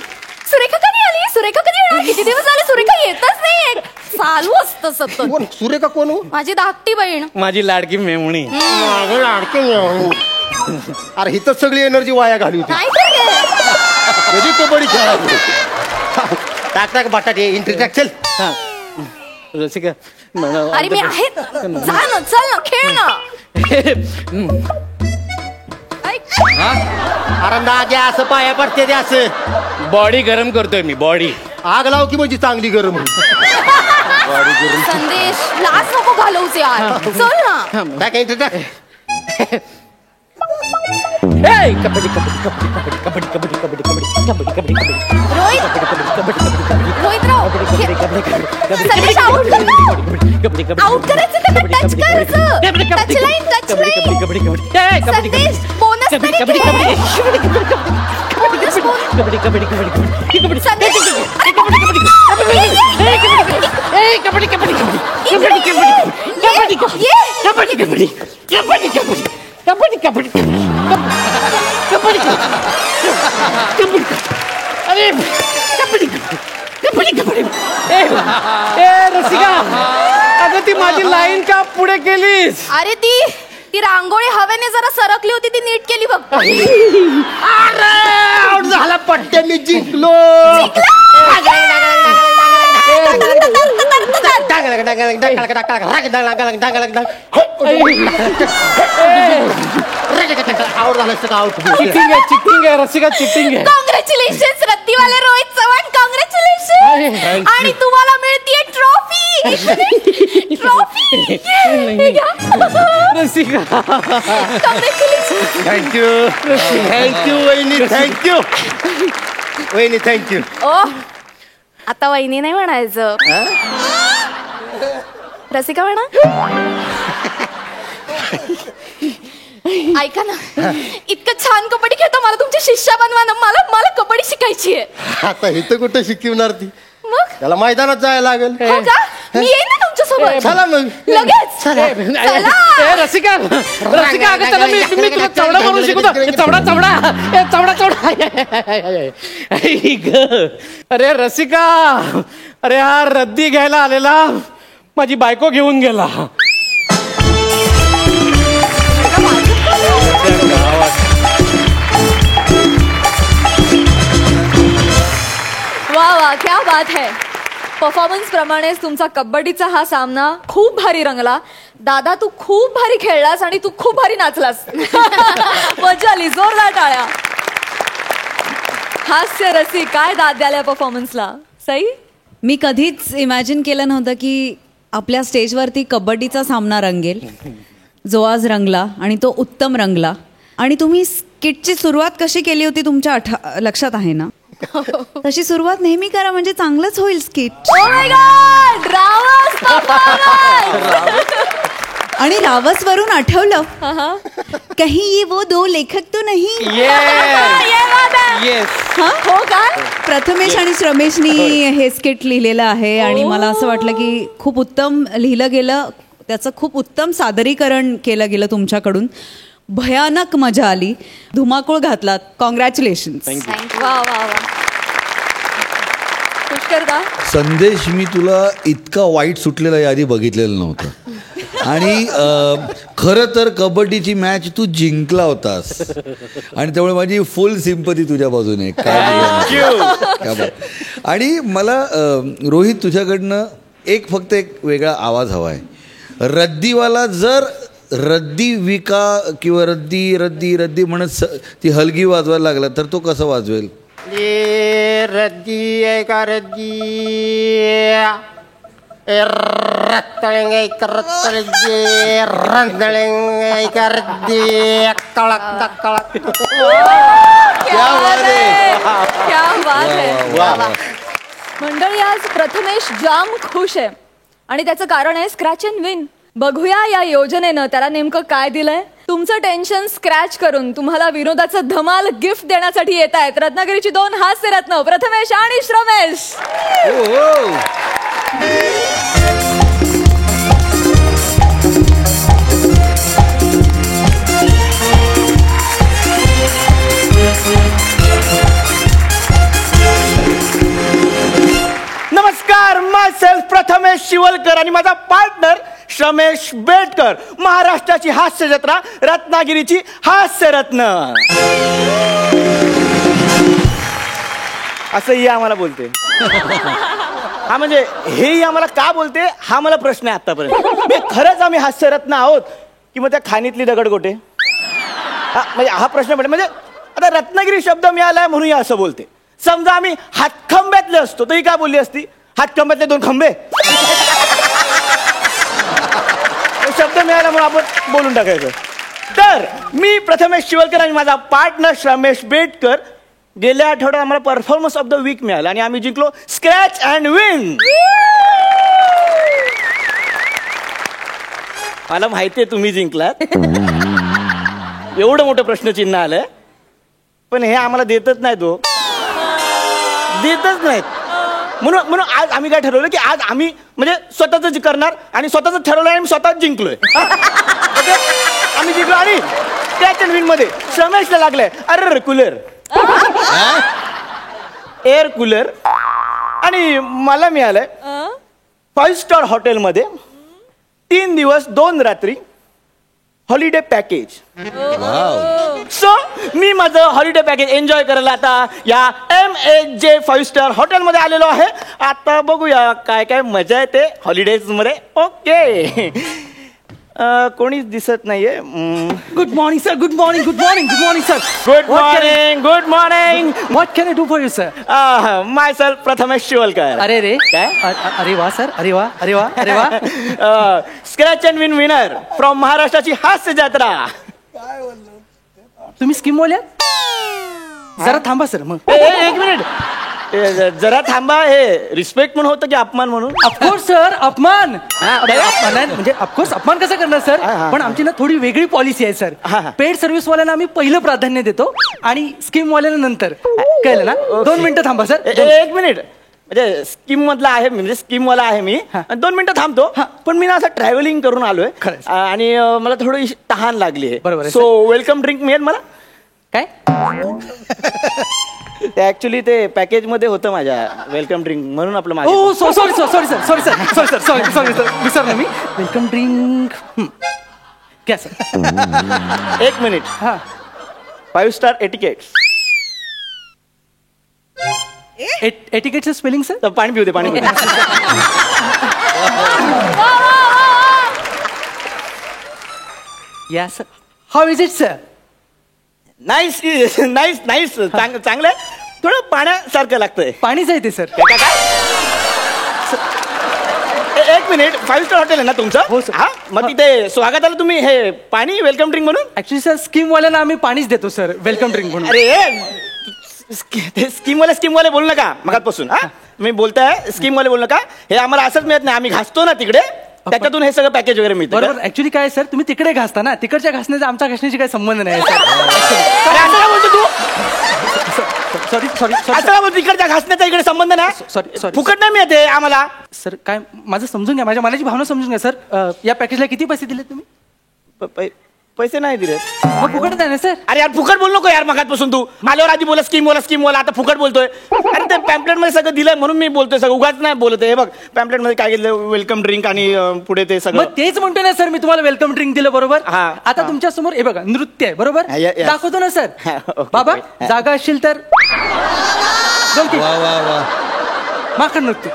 सुरेखा कधी आली? सुरेखा कधी येणार? किती दिवस झाले सुरेखा येतच नाही. चालू असतं सतत. कोण सुरेखा कोण हो? माझी धाकटी बहीण. माझी लाडकी मेवणी. माझं लाडकं मेवणी. अरे ही तर सगळी एनर्जी वाया घाली होती. नाहीतर काय? कधी कबड्डी खेळायची. टाक टाक बटाटे, एंट्री टाक. चल. रसिका अरे मी आहे. जा ना, चल ना, खेळ ना. ऐक. अरे नाग्या असं पाया पडते ते असं. बॉडी गरम करतोय मी, बॉडी. आग लाव की म्हणजे चांगली गरम होईल. संदेश लाच नको घालवूच यार. चल ना. टाक एंट्री टाक. कबड्डी रोहित. रोहित राव. संदेश आउट कर ना. आउट करायचं तर टच कर असं. Touch line, touch line. संदेश बोनस तरी घे. Bonus, bonus. संदेश. रसिका, अगं ती माझी लाईन का पुढे केलीस? अरे ती रांगोळी हवेने जरा सरकली होती, ती नीट केली बघ. अरे आउट झाला पट्ट्या, मी जिंकलो. आउट झालं का? आउट. चिटिंग आहे रसिका, चिटिंग आहे. कॉंग्रॅच्युलेशन रत्तीवाले रोहित चव्हाण. कॉंग्रॅच्युलेशन. आणि तुम्हाला मिळतीये trophy. Trophy. Rasika congratulation. Thank you. Thank you वहिनी, थँक्यू वहिनी, थँक्यू. ओ आता वहिनी नाही म्हणायचं, रसिका म्हणा. ऐका ना, इतकं छान कबड्डी खेळता, मला तुमची शिष्या बनवा ना. मला कबड्डी शिकायची आहे. आता इथं कुठं शिकवणार ती? मग त्याला मैदानात जायला लागेल. हो का? मी येईन ना तुमच्या सोबत. चला मग. लगेच. चला. रसिका रसिका, अगं चला, मी तुला चवडा म्हणून शिकवतो. चवडा. अरे रसिका, अरे हा रद्दी घ्यायला आलेला माझी बायको घेऊन गेला. वा वा, क्या बात है. परफॉर्मन्स प्रमाणेच तुमचा कबड्डीचा हा सामना खूप भारी रंगला. दादा, तू खूप भारी खेळलास आणि तू खूप भारी नाचलास. मजा आली. जोरदार टाळ्या. हास्य रसिक, काय दाद द्याल या परफॉर्मन्सला? सई, मी कधीच इमॅजिन केलं नव्हतं की आपल्या स्टेजवरती कबड्डीचा सामना रंगेल, जो आज रंगला आणि तो उत्तम रंगला. आणि तुम्ही स्किटची सुरुवात कशी केली होती तुमच्या लक्षात आहे ना? तशी सुरुवात नेहमी करा, म्हणजे चांगलंच होईल स्किट. ओ माय गॉड, रावस परफॉर्मन्स. आणि रावस वरून आठवलं, कहीं ये वो दो लेखक तो नहीं. हो का? प्रथमेश आणि श्रमेशनी हे स्किट लिहिलेलं आहे आणि मला असं वाटलं की खूप उत्तम लिहिलं गेलं, त्याचं खूप उत्तम सादरीकरण केलं गेलं तुमच्याकडून. भयानक मजा आली, धुमाकूळ घातलात. कॉंग्रॅच्युलेशन. वा वा वा. पुष्कर दा, संदेश, मी तुला इतका वाईट सुटलेला यादी बघितलेलं नव्हतं. आणि खरं तर कबड्डीची मॅच तू जिंकला होतास आणि त्यामुळे माझी फुल सिंपती तुझ्या बाजूने. काय आणि मला रोहित, तुझ्याकडनं फक्त एक वेगळा आवाज हवा आहे. रद्दीवाला जर रद्दी विका किंवा रद्दी रद्दी रद्दी म्हणत ती हलगी वाजवायला लागला तर तो कसं वाजवेल? रद्दी आहे का रद्दी रत्तळेंगे रत्तळगे रंदळेंगे का रद्दी कळक कळक. क्या बात है, क्या बात है. मंडळी, आज प्रथमेश जाम खुश आहे आणि त्याचं कारण आहे स्क्रॅच अँड विन. बघूया या योजनेनं त्याला नेमकं काय दिलंय. तुमचं टेन्शन स्क्रॅच करून तुम्हाला विनोदाचं धमाल गिफ्ट देण्यासाठी येत आहेत रत्नागिरीची 2 हास्यरत्न प्रथमेश आणि श्रमेश. नमस्कार, माय सेल्फ प्रथमेश शिवलकर आणि माझा पार्टनर श्रमेश बेटकर. महाराष्ट्राची हास्य जत्रा, रत्नागिरीची हास्यरत्न असंही आम्हाला बोलते. हा म्हणजे हेही आम्हाला का बोलते हा मला प्रश्न आहे आतापर्यंत. खरंच आम्ही हास्यरत्न आहोत की मग त्या खाणीतली दगडगोटे? म्हणजे हा प्रश्न पडे. म्हणजे आता रत्नागिरी शब्द मिळालाय म्हणून असं बोलते. समजा आम्ही हातखंब्यातले असतो तरी काय बोलली असती? हातखंब्यातले 2 खंबे. शब्द मिळाला म्हणून आपण बोलून टाकायचं. तर मी प्रथमेश शिवलकर आणि माझा पार्टनर श्रमेश बेटकर गेल्या आठवड्यात आम्हाला परफॉर्मन्स ऑफ द वीक मिळाला आणि आम्ही जिंकलो स्क्रॅच अँड विन. मला माहितीये तुम्ही जिंकलात. एवढं मोठं प्रश्नचिन्ह आलंय पण हे आम्हाला देतच नाहीत. देतच नाहीत. म्हणून आज आम्ही काय ठरवलं की आज आम्ही म्हणजे स्वतःच करणार आणि स्वतःच ठरवलं आणि स्वतःच जिंकलोय. आम्ही जिंकलो आणि स्क्रॅच अँड विन मध्ये श्रमेशला लागलंय अरे कूलर, एअर कूलर आणि मला मिळालंय 5 स्टार हॉटेलमध्ये 3 दिवस 2 रात्री हॉलिडे पॅकेज. सो मी माझं हॉलिडे पॅकेज एन्जॉय करायला आता या MAJ 5 स्टार हॉटेलमध्ये आलेलो आहे. आता बघूया काय काय मजा येते हॉलिडेज मध्ये. ओके, कोणीच दिसत नाहीये. Good morning sir. Good morning. Good morning. Good morning sir. Good morning. Good morning. What can I do for you sir? My self Prathamesh Shivalkar. अरे रे काय? अरे वा सर. अरे वा अरे वा अरे वा. Scratch and win winner from महाराष्ट्राची हास्य जत्रा. तुम्ही स्कीम बोल्या? जरा थांबा सर. मग एक मिनिट, जरा थांबा. हे रिस्पेक्ट म्हणून होतं की अपमान म्हणून? ऑफकोर्स सर, अपमान. म्हणजे ऑफकोर्स अपमान कसं करणार सर? पण आमची ना थोडी वेगळी पॉलिसी आहे सर. पेड सर्व्हिस वाल्यांना आम्ही पहिलं प्राधान्य देतो आणि स्कीम वाल्यांना नंतर. कळलं ना? 2 मिनिटं थांबा सर. 1 मिनिट. म्हणजे स्कीम मधला आहे, म्हणजे स्कीम वाला आहे मी. 2 मिनिटं थांबतो. पण मी ना असं ट्रॅव्हलिंग करून आलोय आणि मला थोडी तहान लागली आहे. बरोबर. सो वेलकम ड्रिंक मिळेल मला? काय? ते ऍक्च्युली ते पॅकेज मध्ये होतं माझ्या वेलकम ड्रिंक म्हणून आपलं माझं. Oh sorry sir. Sorry sir. Sorry sir. Sorry sir. Sorry sorry sir. विसरलो मी. वेलकम ड्रिंक क्या सर? 1 मिनिट. 5 star etiquette. एटिकेटचं स्पेलिंग सर? पाणी पिऊ दे. पाणी पिऊ दे. या sir. How is it sir? Nice nice nice. चांगलं आहे. थोडं पाण्यासारखं लागतंय. पाणीच आहे ते सर. एक मिनिट. 5 स्टार हॉटेल आहे ना तुमचं? हो सर. हा, मग तिथे स्वागताला तुम्ही हे पाणी वेलकम ड्रिंक म्हणून? ऍक्च्युली सर स्कीम वाल्यांना आम्ही पाणीच देतो सर वेलकम ड्रिंक म्हणून. अरे स्कीम वाले बोलू नका मगातपासून. हा, तुम्ही बोलताय स्कीम वाले बोलू नका. हे आम्हाला असंच मिळत नाही. आम्ही घासतो ना तिकडे, त्याच्यातून हे सगळं पॅकेज वगैरे मिळतं. बरोबर. ऍक्च्युली काय सर, तुम्ही तिकडे घासता ना, तिकडच्या घासण्याचा आमच्या घासण्याची काही संबंध नाही सर. अरे असं काय बोलतो तू? सॉरी सॉरी असं काय बोलतो? इकडच्या घासण्याचा इकडे संबंध नाही. Sorry sorry. फुकट नाही मिळते आम्हाला. सर काय माझं समजून घ्या, माझ्या मनाची भावना समजून घ्या सर. या पॅकेजला किती पैसे दिले तुम्ही? पैसे नाही दिले. मग फुकट आहे ना सर? अरे यार फुकट बोल नको यार. मगातपासून तू आल्यावर आधी बोला स्कीम वाला आता फुकट बोलतोय. अरे ते पॅम्पलेट मध्ये सगळं दिलंय म्हणून मी बोलतोय. सगळं उगाच नाही बोलत. हे बघ पॅम्पलेट मध्ये काय दिलं, वेलकम ड्रिंक आणि पुढे ते सगळं. मग तेच म्हणतो ना सर मी तुम्हाला वेलकम ड्रिंक दिलं. बरोबर. आता तुमच्या समोर हे बघा नृत्य आहे. बरोबर. दाखवतो ना सर. बाबा जागा असशील तर माखन नृत्य.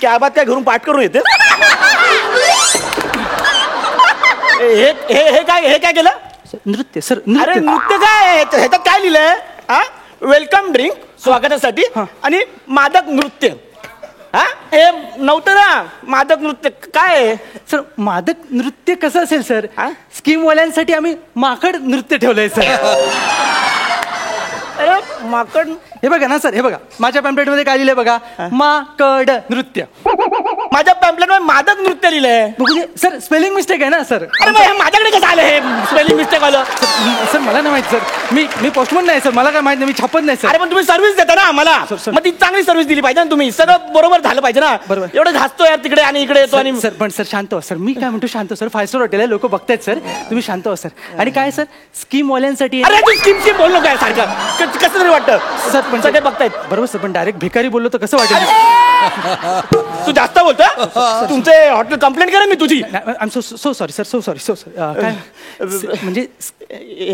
शहाबाद काय घरून पाठ करून येते हे काय केलं नृत्य सर अरे नृत्य काय ह्याच्यात काय लिहिलंय हा वेलकम ड्रिंक स्वागतासाठी आणि मादक नृत्य हा हे नव्हतं ना मादक नृत्य काय आहे? सर मादक नृत्य कसं असेल सर स्कीम वाल्यांसाठी आम्ही माकड नृत्य ठेवलंय सर. अरे माकड हे बघा ना सर हे बघा माझ्या पॅम्पलेट मध्ये काय लिहिलंय बघा माकड नृत्य. माझ्या पॅम्पलेट मध्ये मादक नृत्य लिहिलंय सर स्पेलिंग मिस्टेक आहे ना सर. अरे मग हे माझ्याकडे कसं आलं हे स्पेलिंग मिस्टेक आलं सर मला नाही माहित सर मी पोस्टमन नाही सर मला काय माहित नाही मी छापत नाही सर. अरे पण तुम्ही सर्व्हिस देता ना आम्हाला मग ती चांगली सर्व्हिस दिली पाहिजे ना तुम्ही सगळं बरोबर झालं पाहिजे ना बरोबर. एवढं घासतो यार तिकडे आणि इकडे येतो आणि सर पण सर शांत हो सर मी काय म्हणतो शांत सर 5 स्टार हॉटेल आहे लोक बघतायत सर तुम्ही शांत हो सर. आणि काय सर स्कीम वाल्यांसाठी अरे तू स्कीम बोल नको सारखं कसं तरी वाटतं सर पण सगळे बघतायत बरोबर सर पण डायरेक्ट भिकारी बोललो तर कसं वाटेल. तू जास्त बोलतोय तुमचे हॉटेल कंप्लेंट करेन मी तुझी. So sorry sir so sorry काय म्हणजे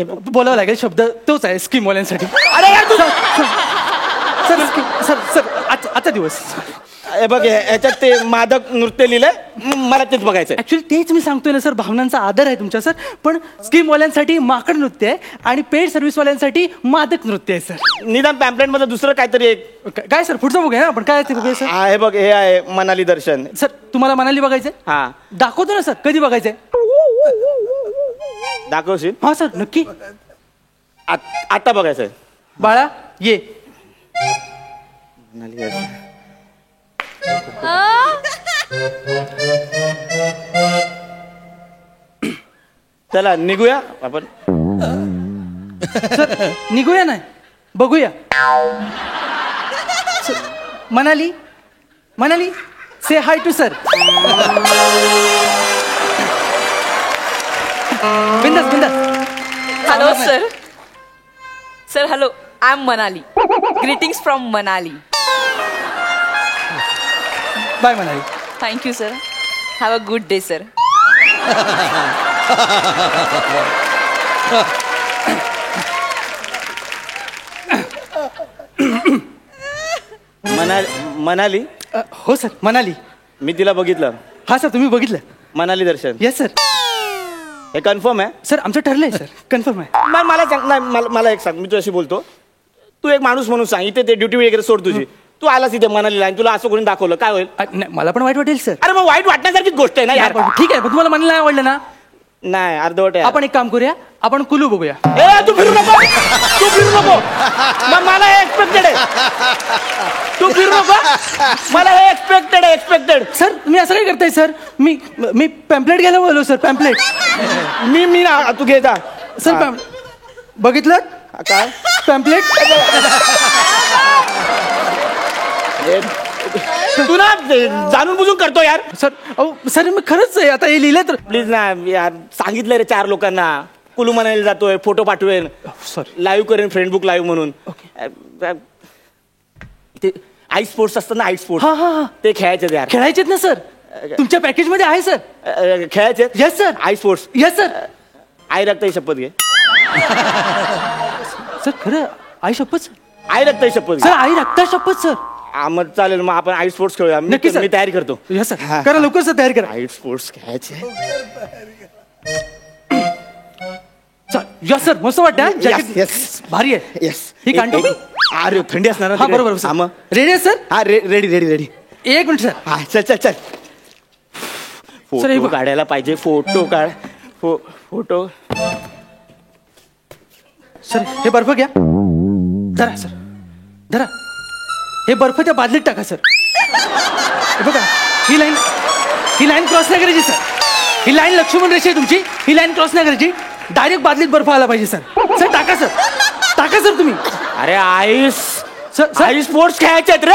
बोलावं लागेल शब्द तोच आहे स्कीम वाल्यांसाठी. अरे यार तू सर सर सर आजचा दिवस हे बघ याच्यात ते मादक नृत्य लिहिलंय मला तेच बघायचं ऍक्च्युली तेच मी सांगतोय ना सर भावनांचा आदर आहे तुमच्या सर पण स्कीम वाल्यांसाठी माकड नृत्य आहे आणि पेड सर्व्हिस वाल्यांसाठी मादक नृत्य आहे सर. निदान पॅम्पलेट मध्ये दुसरं काहीतरी एक काय सर पुढचं बघूया ना आपण काय ते बघूया सर. हे बघ हे आहे मनाली दर्शन. सर तुम्हाला मनाली बघायचंय हा दाखवतो ना सर कधी बघायचंय दाखवशील हा सर नक्की आता बघायचंय बाळा ये मनाली दर्शन. चला निघूया आपण सर निघूया नाही बघूया. मनाली मनाली से हाय टू सर. बिंदास बिंदास. Hello sir sir hello I am Manali greetings from Manali. Bye Manali. Thank you sir have a good day sir. Manali हो सर मनाली मी तिला बघितलं. हा सर तुम्ही बघितलं मनाली दर्शन येस सर. हे कन्फर्म आहे सर आमचं ठरलंय सर कन्फर्म आहे. मला सांग नाही मला एक सांग मी तुझ्याशी बोलतो तू एक माणूस म्हणून सांग इथे ते ड्युटी वगैरे सोड तुझी तू आलास इथे मनालीला आणि तुला असं कोणी दाखवलं काय होईल. नाही मला पण वाईट वाटेल सर. अरे मग वाईट वाटण्यासारखीच गोष्ट आहे ना यार. ठीक आहे पण तुम्हाला मनाली नाही आवडलं ना नाही अर्धवट आहे. आपण एक काम करूया आपण कुलू बघूया. तू फिरू नको तू फिरू नको मग मला हे एक्सपेक्टेड आहे. तू फिरू नको मला हे एक्सपेक्टेड सर तुम्ही असं काय करताय सर मी पॅम्पलेट घ्यायला बोललो सर पॅम्पलेट मी तू घे जा सर बघितलं काय पॅम्पलेट तू ना जाणून बुजून करतो यार. सर मी खरंच आहे आता हे लिहिलंय तर प्लीज ना यार सांगितलं रे 4 लोकांना कुलू मनालीला जातोय फोटो पाठवेन सॉरी लाईव्ह करेन फेसबुक लाईव्ह म्हणून. ते आईस स्पोर्ट्स असतात ना आईस स्पोर्ट्स हा ते खेळायचे यार. खेळायचेत ना सर तुमच्या पॅकेज मध्ये आहे सर. खेळायचे yes sir ice sports yes sir. आई रक्ताई शपथ घे सर खरं आई शपथ आई रक्ताई शपथ सर आई रक्ता शपथ सर. मग चालेल मग आपण आईस स्पोर्ट्स खेळूया. नक्की सर. मी तयारी करतो. येस सर करा लवकर सर तयारी करा. आईस स्पोर्ट्स खेळायचे यस सर मस्त वाटतं येस भारी आहे. येस ही कांटो अरे थंडी असणार ना हा तिकडे. बरोबर हा, मग रेडी आहे सर. हा रेडी एक मिनिट सर. हा चल फोटो काढायला पाहिजे. फोटो काढ फोटो सर हे बर्फ घ्या धरा सर धरा हे बर्फ त्या बादलीत टाका सर. हे बघा ही लाईन क्रॉस नाही करायची सर. ही लाईन लक्ष्मण रेषा आहे तुमची ही लाईन क्रॉस नाही करायची डायरेक्ट बादलीत बर्फ आला पाहिजे सर. सर टाका सर तुम्ही. अरे आईस सर आईस स्पोर्ट्स खेळायचे आहेत रे.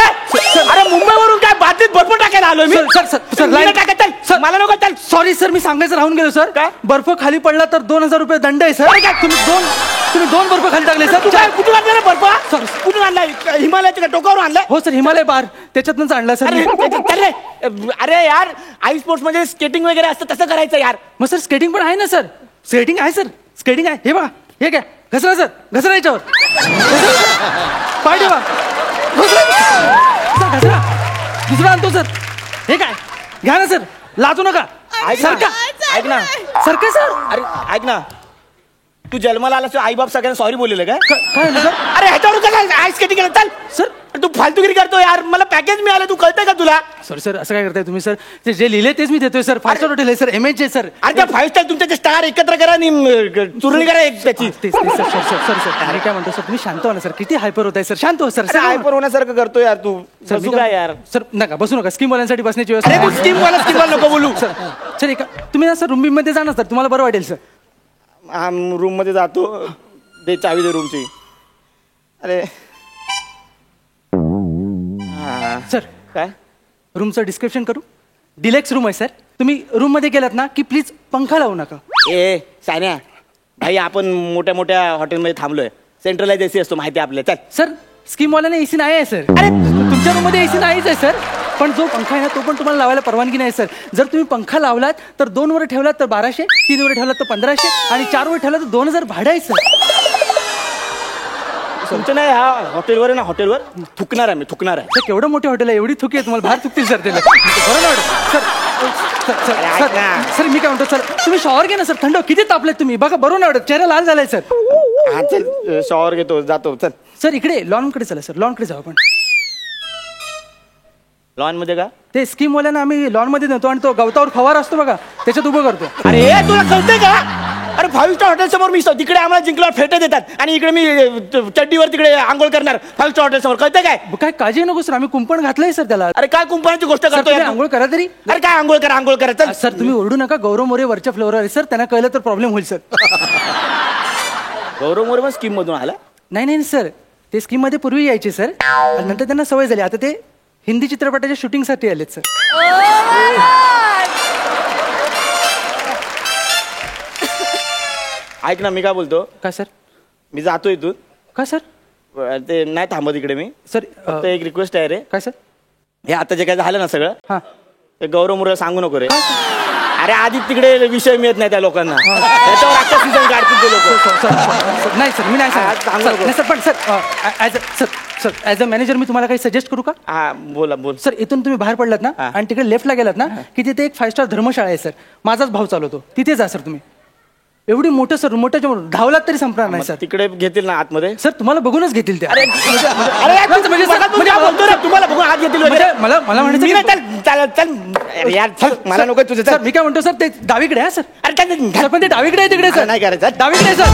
अरे मुंबईवरून काय बादलीत बर्फ टाकायला आलोय मी. सर लाईन टाकायचं सर मला नको चाल. सॉरी सर मी सांगायचं राहून गेलो सर. काय बर्फ खाली पडला तर 2000 रुपये दंड आहे सर. तुम्ही दोन बर्फ खाली टाकले सर. कुठून आणला रे बर्फ. सर कुठून आणलाय हिमालयाच्या टोकावरून आणलाय. हो सर हिमालय बार त्याच्यातनंच आणला सर. अरे यार आईस स्पोर्ट्स म्हणजे स्केटिंग वगैरे असतं तसं करायचं यार. मग सर स्केटिंग पण आहे ना सर. स्केटिंग आहे सर स्केटिंग आहे. हे बघा हे काय घसरा सर घसरा याच्यावर पाय ठेवा घसरा दुसरा आणतो सर. घ्या ना सर, लाजू नका. ऐक ना, ऐक ना सरका सर. अरे ऐक ना, तू जन्माला आला आई बाप सगळ्यांना सॉरी बोललेलं काय? काय सर? अरे ह्याच्यावर काय आईस स्केटिंग केलं? चल सर तू फालतूगिरी करतो यार. मला पॅकेज मिळालं, तू कळतंय का तुला? सर असं काय करताय तुम्ही सर? ते जे लिहिले तेच मी देतोय सर. 5 स्टार हॉटेल आहे सर, MH सर. अरे त्या 5 स्टार तुमचे स्टार एकत्र करा आणि चुरणी करा एक त्याची. तेच सर सर मी काय म्हणतो सर, तुम्ही शांत व्हा ना सर. किती हायपर होत आहे सर, शांत हो सर. हायपर होण्यासारखं करतो यार तू. बसू काय यार? सर नका बसू नका. स्कीम वाल्यांसाठी बसण्याची अरे तू व्यवस्था. स्कीम वाला नको बोलू. सर एका तुम्ही ना सर रूम मध्ये जा ना सर, तुम्हाला बरं वाटेल सर. रूम मध्ये जातो, दे चावी दे रूमची. अरे सर काय रूमचं डिस्क्रिप्शन करू? डिलेक्स रूम आहे सर. तुम्ही रूम मध्ये गेलात ना की प्लीज पंखा लावू नका. ए सान्या भाई, आपण मोठ्या मोठ्या हॉटेलमध्ये थांबलोय. सेंट्रलाइज AC असतो माहिती आहे आपल्याला. चल. सर स्कीम वाल्याने AC नाही आहे सर. अरे तुमच्या रूम मध्ये AC नाहीच आहे सर. पण जो पंखा आहे ना तो पण तुम्हाला लावायला परवानगी नाही सर. जर तुम्ही पंखा लावलात तर 2 वर ठेवलात तर 1200, 3 वर ठेवलात तर 1500 आणि 4 वर ठेवलात तर 2000 भाडं आहे सर. तुमचं नाही, हा हॉटेलवर आहे ना, हॉटेलवर थुकणार आहे मी, थुकणार आहे. सर केवढं मोठं हॉटेल आहे, एवढी थुकी आहे तुम्हाला, बाहेर थुकतील सर. त्याला बरं नाही वाटत सर. सर मी काय म्हणतो सर, तुम्ही शॉवर घ्या ना सर. थंड किती तापलेत तुम्ही, बघा बरं नाही वाटत, चेहरा लाल झालाय सर. हा चल, शॉवर घेतो, जातो. चल सर इकडे लॉनकडे चला सर, लॉनकडे जाऊ आपण. लॉन मध्ये का? ते स्कीम वाल्यानं आम्ही लॉन मध्ये नेतो आणि तो गवतावर फवार असतो बघा, त्याच्यात उभं करतो. अरे तुला कळतंय का? अरे 5 स्टार हॉटेल समोर मी तिकडे आम्हाला जिंकल्यावर फेटे देतात आणि इकडे मी चड्डीवर तिकडे आंघोळ करणार 5 स्टार हॉटेल समोर. कळतंय काय? काय काळजी नको सर, आम्ही कुंपण घातलंय सर त्याला. अरे काय कुंपणाची गोष्ट करतोय? आंघोळ करा तरी. अरे काय आंघोळ करा. चल सर तुम्ही ओरडू नका. गौरव मोरे वरच्या फ्लोअर आहे सर, त्यांना कळलं तर प्रॉब्लेम होईल सर. गौरव मोरे पण स्कीम मधून आला? नाही सर, ते स्कीम मध्ये पूर्वी यायचे सर, नंतर त्यांना सवय झाली. आता ते हिंदी चित्रपटाच्या शूटिंगसाठी आलेत सर. ऐक ना, मी काय बोलतो? काय सर? मी जातो इथून. काय सर? ते नाही थांबत इकडे मी सर. फक्त एक रिक्वेस्ट आहे रे. काय सर? हे आता जे काय झालं ना सगळं, हा ते गौरव मोरे सांगू नको रे. अरे आधी तिकडे विषय मिळत नाही त्या लोकांना, त्याच्यावर अख्खा सीझन काढतील ते लोक. नाही सर, मी नाही सांगू नको. नाही सर. पण सर ॲज अ मॅनेजर मी तुम्हाला काही सजेस्ट करू का? हा बोल. सर इथून तुम्ही बाहेर पडलात ना आणि तिकडे लेफ्टला गेलात ना की तिथे एक 5 स्टार धर्मशाळा आहे सर. माझाच भाव चालवतो, तिथे जा सर तुम्ही. एवढी मोठं सर, मोठ्याच्या धावलात तरी संपणार नाही सर. तिकडे घेतील ना आतमध्ये? सर तुम्हाला बघूनच घेतील ते. तुम्हाला बघून आत घेतील. मला म्हणायचं चल यार, मला नको तुझं. सर मी काय म्हणतो सर, ते डावीकडे आहे सर. अरे पण ते डावीकडे आहे तिकडे सर. नाही करायचं, डावीकडे आहे सर.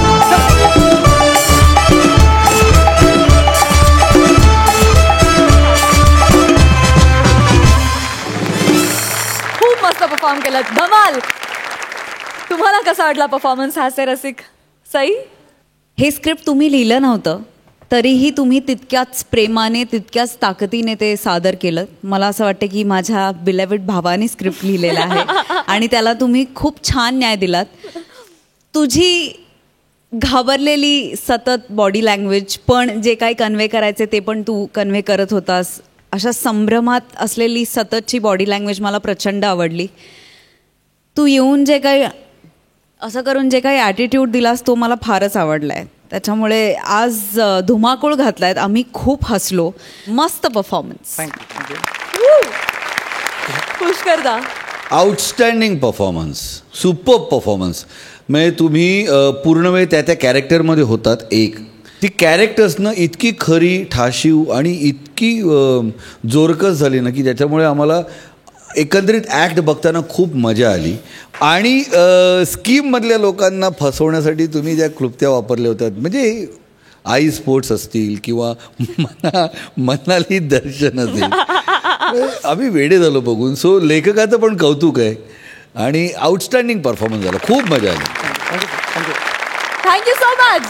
खूप मस्त परफॉर्म केलं, धमाल. तुम्हाला कसा वाटला परफॉर्मन्स हास्य रसिक? सई, हे स्क्रिप्ट तुम्ही लिहिलं नव्हतं तरीही तुम्ही तितक्याच प्रेमाने, तितक्याच ताकदीने ते सादर केलं. मला असं वाटतं की माझ्या बिलेव्हड भावाने स्क्रिप्ट लिहिलेला आहे आणि त्याला तुम्ही खूप छान न्याय दिलात. तुझी घाबरलेली सतत बॉडी लँग्वेज, पण जे काही कन्वे करायचे ते पण तू कन्वे करत होतास. अशा संभ्रमात असलेली सततची बॉडी लँग्वेज मला प्रचंड आवडली. तू येऊन जे काही असं करून जे काही ॲटिट्यूड दिलास तो मला फारच आवडला आहे. त्याच्यामुळे आज धुमाकूळ घातलायत, आम्ही खूप हसलो. मस्त परफॉर्मन्स. पुष्करदा, आउटस्टँडिंग परफॉर्मन्स, सुपर परफॉर्मन्स. म्हणजे तुम्ही पूर्ण वेळ त्या कॅरेक्टरमध्ये होतात. एक ती कॅरेक्टर्सनं इतकी खरी, ठाशीव आणि इतकी जोरकस झाली ना की त्याच्यामुळे आम्हाला एकंदरीत ॲक्ट बघताना खूप मजा आली. आणि स्कीममधल्या लोकांना फसवण्यासाठी तुम्ही ज्या क्लुप्त्या वापरल्या होत्या, म्हणजे आई स्पोर्ट्स असतील किंवा मनाली दर्शन असेल, आम्ही वेडे झालो बघून. सो लेखकाचं पण कौतुक आहे आणि आउटस्टँडिंग परफॉर्मन्स झाला, खूप मजा आली. Thank you so much.